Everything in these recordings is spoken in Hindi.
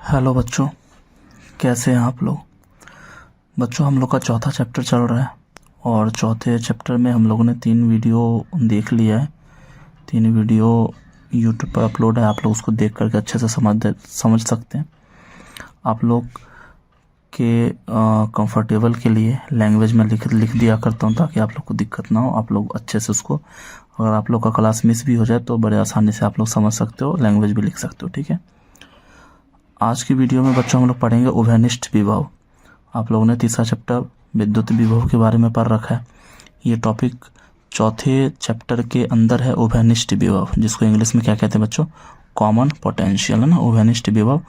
हेलो बच्चों, कैसे हैं आप लोग। बच्चों, हम लोग का चौथा चैप्टर चल रहा है और चौथे चैप्टर में हम लोगों ने 3 वीडियो देख लिया है। 3 वीडियो यूट्यूब पर अपलोड है, आप लोग उसको देख करके अच्छे से समझ सकते हैं। आप लोग के कंफर्टेबल के लिए लैंग्वेज में लिख दिया करता हूँ ताकि आप लोग को दिक्कत ना हो। आप लोग अच्छे से उसको, अगर आप लोग का क्लास मिस भी हो जाए तो बड़े आसानी से आप लोग समझ सकते हो, लैंग्वेज भी लिख सकते हो। ठीक है, आज की वीडियो में बच्चों हम लोग पढ़ेंगे उभयनिष्ठ विभव। आप लोगों ने तीसरा चैप्टर विद्युत विभव के बारे में पढ़ रखा है। ये टॉपिक चौथे चैप्टर के अंदर है, उभयनिष्ठ विभव, जिसको इंग्लिश में क्या कहते हैं बच्चों, कॉमन पोटेंशियल, है ना। उभयनिष्ठ विभव,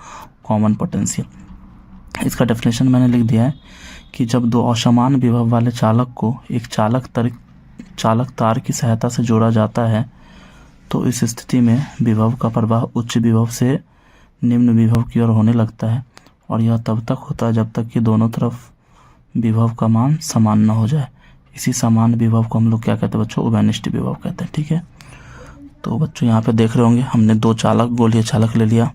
कॉमन पोटेंशियल। इसका डेफिनेशन मैंने लिख दिया है कि जब दो असमान विभव वाले चालक को एक चालक तार की सहायता से जोड़ा जाता है तो इस स्थिति में विभव का प्रवाह उच्च विभव से निम्न विभव की ओर होने लगता है, और यह तब तक होता है जब तक कि दोनों तरफ विभव का मान समान न हो जाए। इसी समान विभव को हम लोग क्या कहते हैं बच्चों, उभयनिष्ठ विभव कहते हैं। ठीक है, तो बच्चों यहाँ पे देख रहे होंगे हमने 2 चालक गोलीय चालक ले लिया,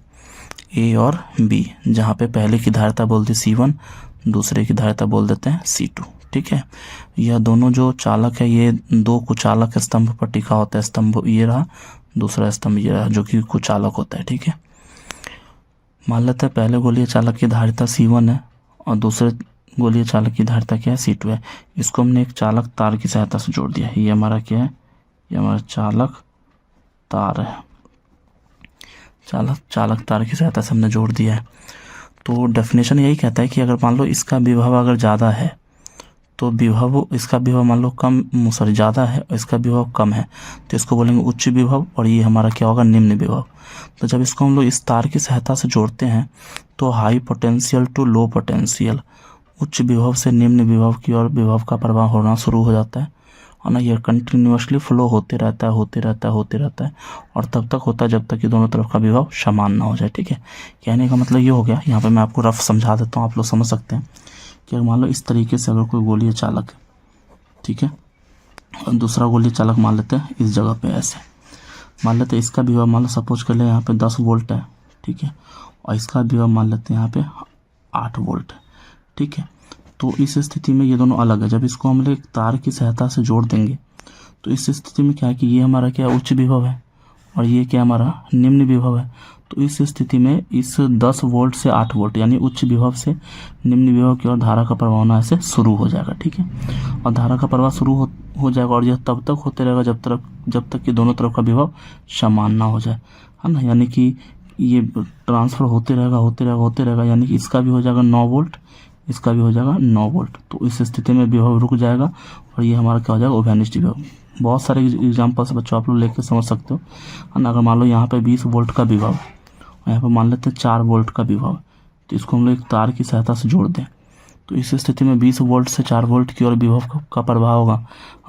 ए और बी, जहाँ पे पहले की धारिता बोल दी C1, दूसरे की धारिता बोल देते हैं C2। ठीक है, यह दोनों जो चालक है ये 2 कुचालक स्तंभ पर टिका होता है। स्तंभ ये रहा, दूसरा स्तंभ ये रहा, जो कि कुचालक होता है। ठीक है, मान लेते हैं पहले गोलीय चालक की धारिता C1 है और दूसरे गोलीय चालक की धारिता क्या है, C2 है। इसको हमने एक चालक तार की सहायता से जोड़ दिया है। ये हमारा क्या है, ये हमारा चालक तार है। चालक तार की सहायता से हमने जोड़ दिया है। तो डेफिनेशन यही कहता है कि अगर मान लो इसका विभव अगर ज़्यादा है तो इसका विभव मान लो ज़्यादा है और इसका विभव कम है तो इसको बोलेंगे उच्च विभव, और ये हमारा क्या होगा, निम्न विभव। तो जब इसको हम लोग इस तार की सहायता से जोड़ते हैं तो high potential to low potential, उच्च विभव से निम्न विभव की ओर विभव का प्रवाह होना शुरू हो जाता है, और ना ये कंटिन्यूअसली फ्लो होते रहता है और तब तक होता है जब तक कि दोनों तरफ का विभव समान ना हो जाए। ठीक है, कहने का मतलब ये हो गया। यहाँ पे मैं आपको रफ समझा देता हूँ, आप लोग समझ सकते हैं कि मान लो इस तरीके से अगर कोई गोलीय चालक है, ठीक है, और दूसरा गोलीय चालक मान लेते हैं इस जगह पे ऐसे, मान लेते हैं इसका विभव मान लो सपोज कर ले यहाँ पे 10 वोल्ट है। ठीक है, और इसका विभव मान लेते हैं यहाँ पे 8 वोल्ट है। ठीक है, तो इस स्थिति में ये दोनों अलग है। जब इसको हम लोग एक तार की सहायता से जोड़ देंगे तो इस स्थिति में क्या है कि ये हमारा क्या उच्च विभव है और ये क्या हमारा निम्न विभव है। तो इस स्थिति में इस 10 वोल्ट से 8 वोल्ट यानी उच्च विभव से निम्न विभव की ओर धारा का प्रवाह होना ऐसे शुरू हो जाएगा। ठीक है, और धारा का प्रवाह शुरू हो जाएगा और यह तब तक होते रहेगा जब तक कि दोनों तरफ का विभव समान ना हो जाए, है ना। यानी कि ये ट्रांसफर होते रहेगा, यानी कि इसका भी हो जाएगा 9 वोल्ट, इसका भी हो जाएगा 9 वोल्ट। तो इस स्थिति में विभव रुक जाएगा और ये हमारा क्या हो जाएगा, उभयनिष्ठ विभव। बहुत सारे एग्जाम्पल्स बच्चों आप लोग लेकर समझ सकते हो, है ना। अगर मान लो यहाँ पे 20 वोल्ट का विभव, यहाँ पे मान लेते हैं 4 वोल्ट का विभव, तो इसको हम लोग एक तार की सहायता से जोड़ दें तो इस स्थिति में 20 वोल्ट से 4 वोल्ट की ओर विभव का प्रवाह होगा,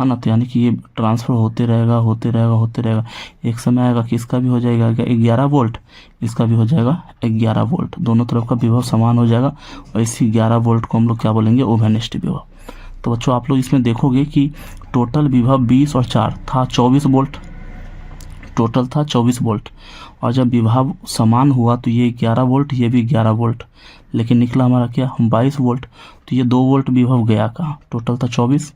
है ना। तो यानी कि ये ट्रांसफर होते रहेगा। एक समय आएगा कि इसका भी हो जाएगा 11 वोल्ट, इसका भी हो जाएगा 11 वोल्ट, दोनों तरफ का विभव समान हो जाएगा और इसी 11 वोल्ट को हम लोग क्या बोलेंगे, उभयनिष्ठ विभव। तो बच्चों आप लोग इसमें देखोगे कि टोटल विभव 20 और 4 था 24 वोल्ट, टोटल था 24 वोल्ट, और जब विभव समान हुआ तो ये 11 वोल्ट, ये भी 11 वोल्ट, लेकिन निकला हमारा क्या, 22 वोल्ट। तो ये 2 वोल्ट विभव गया कहाँ, टोटल था 24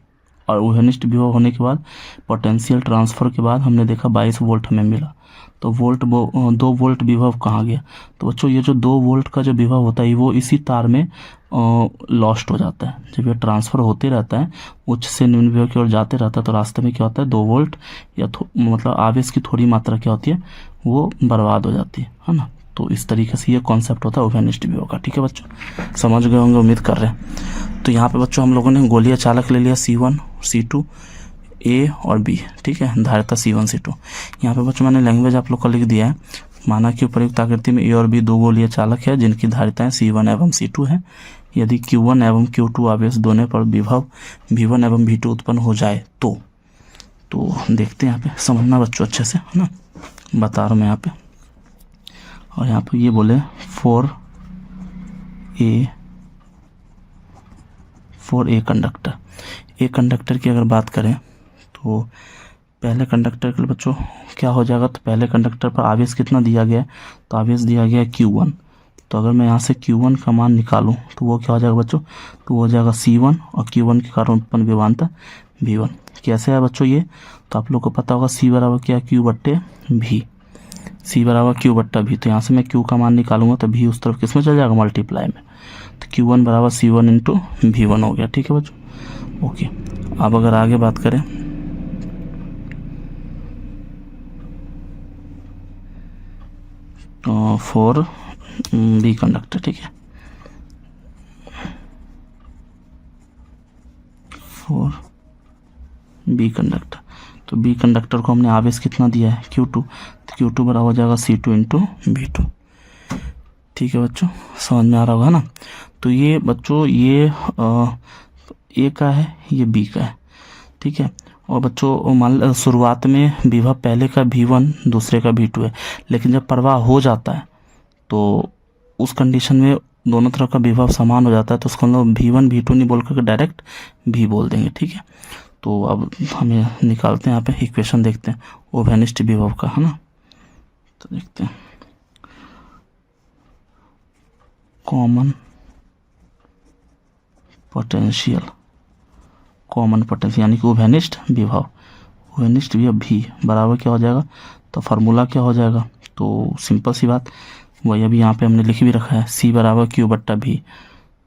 और उभयनिष्ठ विभव होने के बाद पोटेंशियल ट्रांसफर के बाद हमने देखा 22 वोल्ट हमें मिला। तो 2 वोल्ट विभव कहाँ गया। तो बच्चों ये जो 2 वोल्ट का जो विभव होता है वो इसी तार में लॉस्ट हो जाता है। जब ये ट्रांसफ़र होते रहता है, उच्च से निम्न विभव की ओर जाते रहता है, तो रास्ते में क्या होता है, 2 वोल्ट या मतलब आवेश की थोड़ी मात्रा क्या होती है, वो बर्बाद हो जाती है ना। तो इस तरीके से ये कॉन्सेप्ट होता है उभयनिष्ठ विभव का। ठीक है बच्चों, समझ गए होंगे, उम्मीद कर रहे हैं। तो यहाँ पे बच्चों हम लोगों ने गोलीय चालक ले लिया C1, C2, A और B। ठीक है, धारिता C1, C2। यहाँ पे बच्चों मैंने लैंग्वेज आप लोग को लिख दिया है। माना कि उपयुक्त आकृति में A और B 2 गोलीय चालक है जिनकी धारिताएं C1 एवं C2 है। यदि Q1 एवं Q2 आवेश दोनों पर विभव V1 एवं V2 उत्पन्न हो जाए तो देखते हैं यहाँ पे, समझना बच्चों अच्छे से, है ना, बता रहा हूँ मैं यहाँ पे। और यहाँ पे ये बोले 4A कंडक्टर की अगर बात करें तो पहले कंडक्टर के लिए बच्चों क्या हो जाएगा, तो पहले कंडक्टर पर आवेश कितना दिया गया है, तो आवेश दिया गया है Q1। तो अगर मैं यहाँ से Q1 का मान निकालूं तो वो क्या हो जाएगा बच्चों, तो वो हो जाएगा C1 और Q1 के कारण उत्पन्न विभवांतर V1। कैसे है बच्चों ये, तो आप लोग को पता होगा C बराबर क्या, Q बट्टे V, C बराबर Q बट्टा V। तो यहाँ से मैं Q का मान निकालूंगा तो V उस तरफ किस में चल जाएगा, मल्टीप्लाई में। तो Q1 बराबर C1 इंटू V1 हो गया। ठीक है बच्चों, ओके। अब अगर आगे बात करें, तो 4B कंडक्टर, ठीक है, 4B कंडक्टर। तो B कंडक्टर को हमने आवेश कितना दिया है, Q2, तो Q2 बराबर हो जाएगा C2 इंटू V2। ठीक है बच्चों, समझ में आ रहा होगा ना। तो ये बच्चों ये A का है, ये B का है, ठीक है। और बच्चों मान शुरुआत में विभव पहले का V1 दूसरे का V2 है, लेकिन जब प्रवाह हो जाता है तो उस कंडीशन में दोनों तरफ का विभव समान हो जाता है, तो उसको हम लोग V1 V2 नहीं बोल करके डायरेक्ट V बोल देंगे। ठीक है, तो अब हमें निकालते हैं, यहाँ पे इक्वेशन देखते हैं ओवेनिस्ट विभव का, है ना। तो देखते हैं कॉमन पोटेंशियल, कॉमन पोटेंशियल यानी कि ओवेनिस्ट विभव, ओवेनिस्ट विभव भी बराबर क्या हो जाएगा, तो फार्मूला क्या हो जाएगा, तो सिंपल सी बात वही अभी यहाँ पे हमने लिख भी रखा है, C बराबर Q बट्टा V, है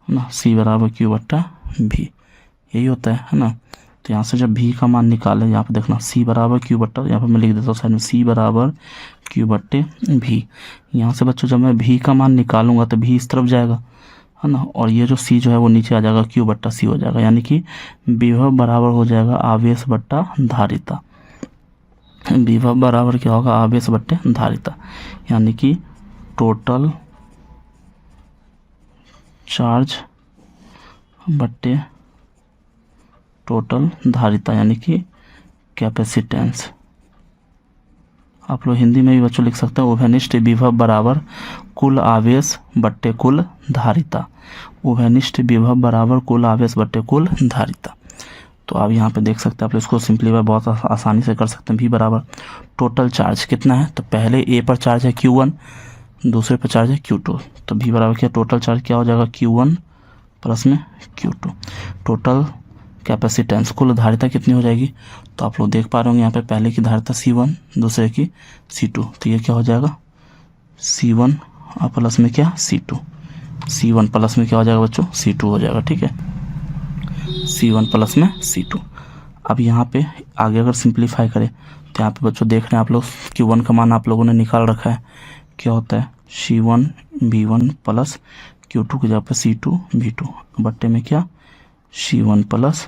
ना, C बराबर Q बट्टा V, यही होता है ना। तो यहाँ से जब V का मान निकालें, यहाँ पे देखना C बराबर Q बट्टा, यहाँ पे मैं लिख देता हूँ साइड में C बराबर Q बट्टे V। यहाँ से बच्चों जब मैं V का मान निकालूंगा तो V इस तरफ जाएगा, है ना, और ये जो C जो है वो नीचे आ जाएगा, Q बट्टा C हो जाएगा, यानी कि विभव बराबर हो जाएगा आवेश बट्टा धारिता। विभव बराबर क्या होगा, आवेश बट्टे धारिता, यानी कि टोटल चार्ज बट्टे टोटल धारिता, यानी कि कैपेसिटेंस। आप लोग हिंदी में भी बच्चों लिख सकते हैं ओवेनिस्ट विभव बराबर कुल आवेश बट्टे कुल धारिता, ओवेनिस्ट विभव बराबर कुल आवेश बट्टे कुल धारिता। तो आप यहाँ पे देख सकते हैं, आप इसको सिंप्लीफाई बहुत आसानी से कर सकते हैं। V बराबर टोटल चार्ज कितना है, तो पहले A पर चार्ज है Q1, दूसरे पर चार्ज है Q2, तो V बराबर क्या, टोटल चार्ज क्या हो जाएगा, Q1 प्लस में Q2। टोटल कैपेसिटेंस कुल धारिता कितनी हो जाएगी, तो आप लोग देख पा रहे होंगे यहाँ पे पहले की धारिता C1 दूसरे की C2, तो ये क्या हो जाएगा C1 और प्लस में क्या C2, C1 प्लस में क्या हो जाएगा बच्चों, C2 हो जाएगा। ठीक है, C1 प्लस में C2। अब यहाँ पे आगे अगर सिंप्लीफाई करें तो यहाँ पे बच्चों देख रहे हैं आप लोग Q1 का मान आप लोगों ने निकाल रखा है, क्या होता है C1 V1 प्लस Q2 की जगह पे C2 V2 बट्टे में क्या C1 प्लस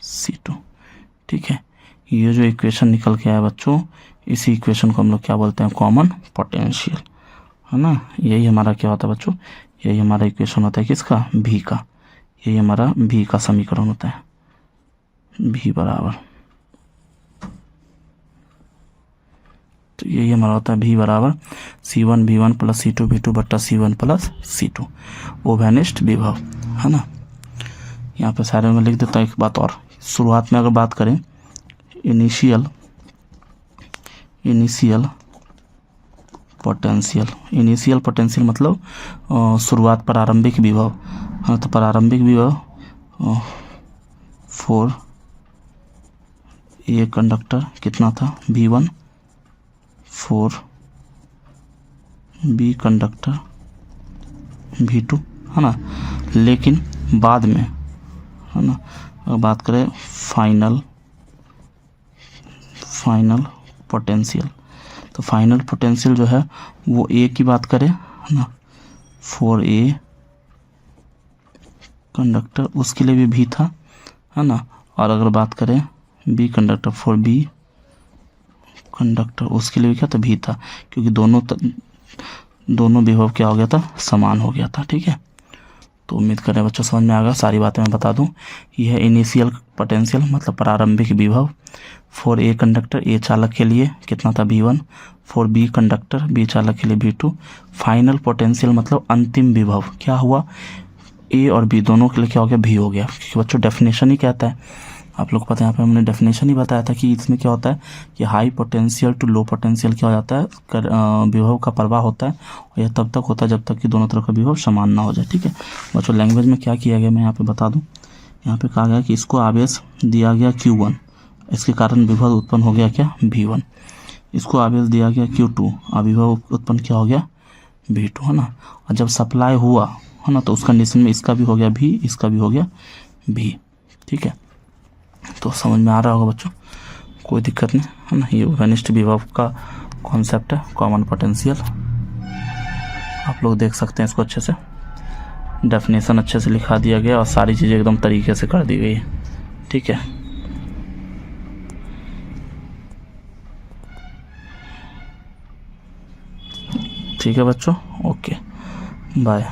C2। ठीक है, ये जो इक्वेशन निकल के आया बच्चों, इसी इक्वेशन को हम लोग क्या बोलते हैं, कॉमन पोटेंशियल, है ना। यही हमारा क्या होता है बच्चों, यही हमारा इक्वेशन होता है किसका, V का, यही हमारा V का समीकरण होता है। V बराबर, तो यही हमारा होता है V बराबर C1 V1 plus C2 V2 बट्टा C1 प्लस C2, ओवेनिस्ट विभव, है ना। यहाँ पे सारे में लिख देता हूँ एक बात और, शुरुआत में अगर बात करें इनिशियल पोटेंशियल मतलब शुरुआत प्रारंभिक विभव, हाँ, तो प्रारंभिक विभव फॉर ए कंडक्टर कितना था V1, for B conductor V2, है ना। लेकिन बाद में, है ना, अगर बात करें फाइनल पोटेंशियल, तो फाइनल पोटेंशियल जो है वो A की बात करें, है ना, फॉर A कंडक्टर उसके लिए भी V था, है ना। और अगर बात करें B conductor for B conductor उसके लिए भी क्या था, V था, क्योंकि दोनों विभव क्या हो गया था, समान हो गया था। ठीक है, तो उम्मीद करें बच्चों समझ में आ गया, सारी बातें मैं बता दूं। यह इनिशियल पोटेंशियल मतलब प्रारंभिक विभव फॉर ए कंडक्टर, ए चालक के लिए कितना था V1, for B conductor B चालक के लिए V2। फाइनल पोटेंशियल मतलब अंतिम विभव क्या हुआ, ए और बी दोनों के लिए क्या हो गया, V हो गया, क्योंकि बच्चों डेफिनेशन ही कहता है आप लोग को पता है यहाँ पे हमने डेफिनेशन ही बताया था कि इसमें क्या होता है कि high potential to low potential क्या हो जाता है, विभव का प्रवाह होता है, और यह तब तक होता है जब तक कि दोनों तरफ का विभव समान ना हो जाए। ठीक है बच्चों, लैंग्वेज में क्या किया गया मैं यहाँ पे बता दूँ। यहाँ पे कहा गया कि इसको आवेश दिया गया Q1, इसके कारण विभव उत्पन्न हो गया क्या V1। इसको आवेश दिया गया Q2, विभव उत्पन्न क्या हो गया V2, है ना। और जब सप्लाई हुआ है ना तो उस कंडीशन में इसका भी हो गया V, इसका भी हो गया V। ठीक है, तो समझ में आ रहा होगा बच्चों, कोई दिक्कत नहीं, है ना। ये घनिष्ठ विभव का कॉन्सेप्ट है, कॉमन पोटेंशियल। आप लोग देख सकते हैं इसको अच्छे से, डेफिनेशन अच्छे से लिखा दिया गया और सारी चीज़ें एकदम तरीके से कर दी गई है। ठीक है, ठीक है बच्चों, ओके बाय।